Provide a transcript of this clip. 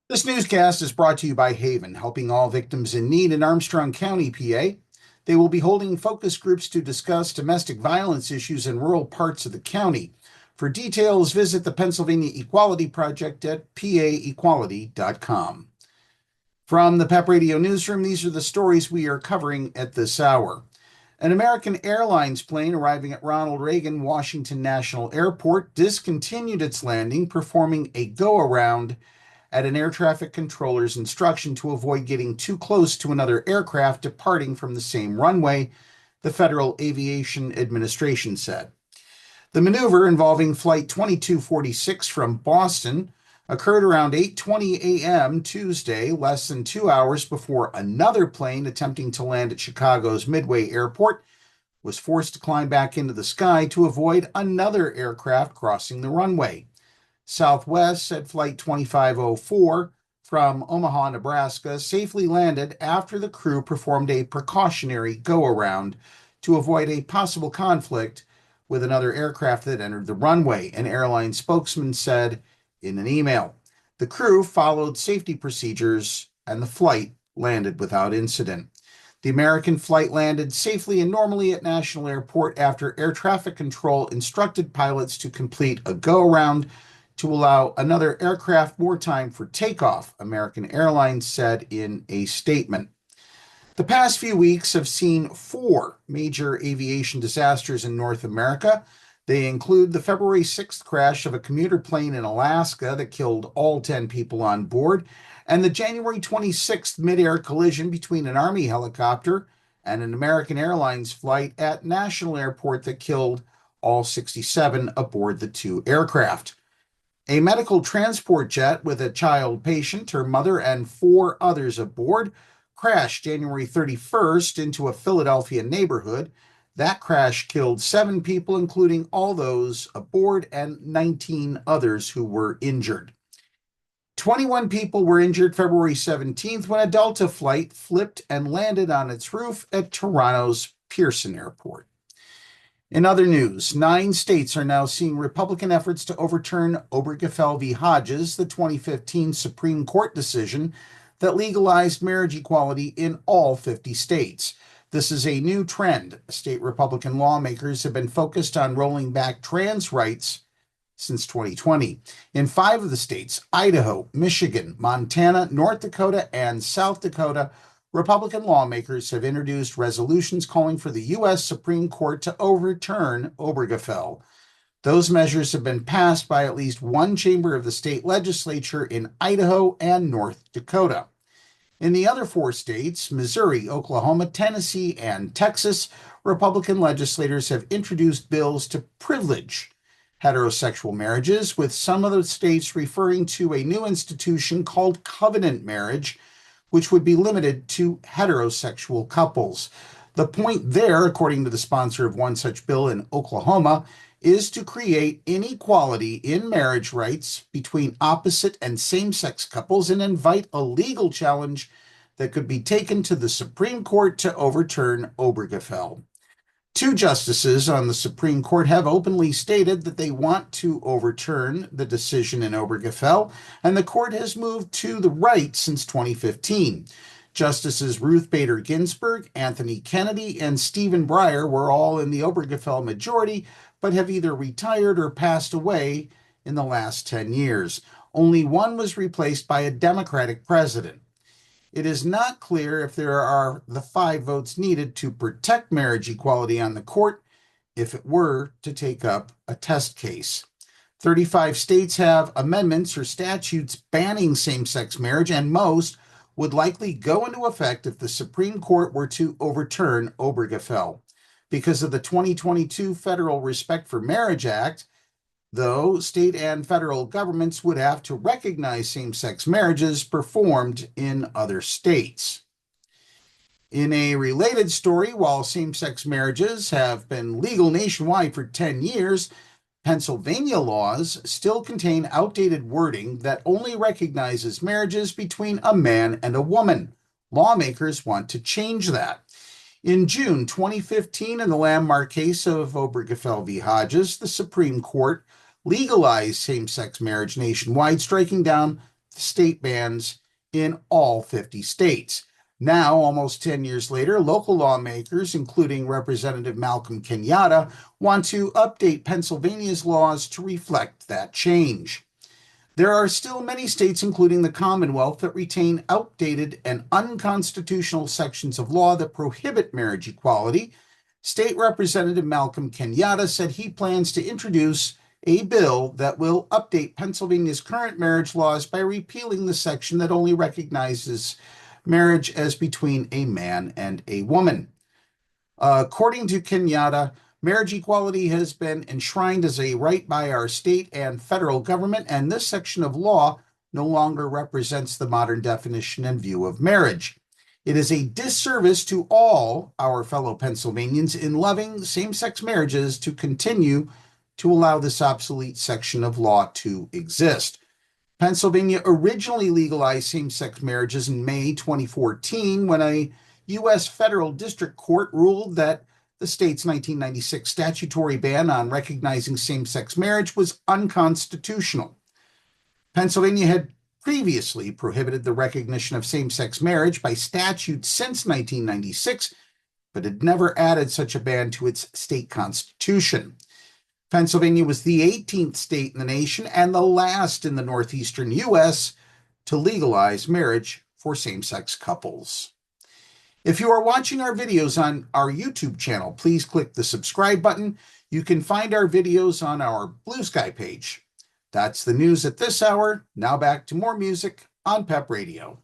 This newscast is brought to you by Haven, helping all victims in need in Armstrong County, PA. They will be holding focus groups to discuss domestic violence issues in rural parts of the county. For details, visit the Pennsylvania Equality Project at paequality.com. From the PEP Radio Newsroom, these are the stories we are covering at this hour. An American Airlines plane arriving at Ronald Reagan Washington National Airport discontinued its landing, performing a go-around at an air traffic controller's instruction to avoid getting too close to another aircraft departing from the same runway, the Federal Aviation Administration said. The maneuver, involving Flight 2246 from Boston, occurred around 8:20 a.m. Tuesday, less than 2 hours before another plane attempting to land at Chicago's Midway Airport was forced to climb back into the sky to avoid another aircraft crossing the runway. Southwest said Flight 2504 from Omaha, Nebraska, safely landed after the crew performed a precautionary go-around to avoid a possible conflict with another aircraft that entered the runway, an airline spokesman said in an email. The crew followed safety procedures and the flight landed without incident. The American flight landed safely and normally at National Airport after air traffic control instructed pilots to complete a go-around to allow another aircraft more time for takeoff, American Airlines said in a statement. The past few weeks have seen 4 major aviation disasters in North America. They include the February 6th crash of a commuter plane in Alaska that killed all 10 people on board, and the January 26th mid-air collision between an Army helicopter and an American Airlines flight at National Airport that killed all 67 aboard the 2 aircraft. A medical transport jet with a child patient, her mother, and 4 others aboard crashed January 31st into a Philadelphia neighborhood. That crash killed 7 people, including all those aboard, and 19 others who were injured. 21 people were injured February 17th when a Delta flight flipped and landed on its roof at Toronto's Pearson Airport. In other news, 9 states are now seeing Republican efforts to overturn Obergefell v. Hodges, the 2015 Supreme Court decision that legalized marriage equality in all 50 states. This is a new trend. State Republican lawmakers have been focused on rolling back trans rights since 2020. In 5 of the states, Idaho, Michigan, Montana, North Dakota, and South Dakota, Republican lawmakers have introduced resolutions calling for the U.S. Supreme Court to overturn Obergefell. Those measures have been passed by at least one chamber of the state legislature in Idaho and North Dakota. In the other 4 states, Missouri, Oklahoma, Tennessee, and Texas, Republican legislators have introduced bills to privilege heterosexual marriages, with some of the states referring to a new institution called covenant marriage, which would be limited to heterosexual couples. The point there, according to the sponsor of one such bill in Oklahoma, is to create inequality in marriage rights between opposite and same-sex couples and invite a legal challenge that could be taken to the Supreme Court to overturn Obergefell. 2 justices on the Supreme Court have openly stated that they want to overturn the decision in Obergefell, and the court has moved to the right since 2015. Justices Ruth Bader Ginsburg, Anthony Kennedy, and Stephen Breyer were all in the Obergefell majority, but have either retired or passed away in the last 10 years. Only one was replaced by a Democratic president. It is not clear if there are the 5 votes needed to protect marriage equality on the court if it were to take up a test case. 35 states have amendments or statutes banning same-sex marriage, and most would likely go into effect if the Supreme Court were to overturn Obergefell. Because of the 2022 Federal Respect for Marriage Act, though, state and federal governments would have to recognize same-sex marriages performed in other states. In a related story, while same-sex marriages have been legal nationwide for 10 years, Pennsylvania laws still contain outdated wording that only recognizes marriages between a man and a woman. Lawmakers want to change that. In June 2015, in the landmark case of Obergefell v. Hodges, the Supreme Court legalized same-sex marriage nationwide, striking down state bans in all 50 states. Now, almost 10 years later, local lawmakers, including Representative Malcolm Kenyatta, want to update Pennsylvania's laws to reflect that change. There are still many states, including the Commonwealth, that retain outdated and unconstitutional sections of law that prohibit marriage equality. State Representative Malcolm Kenyatta said he plans to introduce a bill that will update Pennsylvania's current marriage laws by repealing the section that only recognizes marriage as between a man and a woman. According to Kenyatta, marriage equality has been enshrined as a right by our state and federal government, and this section of law no longer represents the modern definition and view of marriage. It is a disservice to all our fellow Pennsylvanians in loving same-sex marriages to continue to allow this obsolete section of law to exist. Pennsylvania originally legalized same-sex marriages in May 2014 when a U.S. federal district court ruled that the state's 1996 statutory ban on recognizing same-sex marriage was unconstitutional. Pennsylvania had previously prohibited the recognition of same-sex marriage by statute since 1996, but had never added such a ban to its state constitution. Pennsylvania was the 18th state in the nation and the last in the northeastern U.S. to legalize marriage for same-sex couples. If you are watching our videos on our YouTube channel, please click the subscribe button. You can find our videos on our Blue Sky page. That's the news at this hour. Now back to more music on PEP Radio.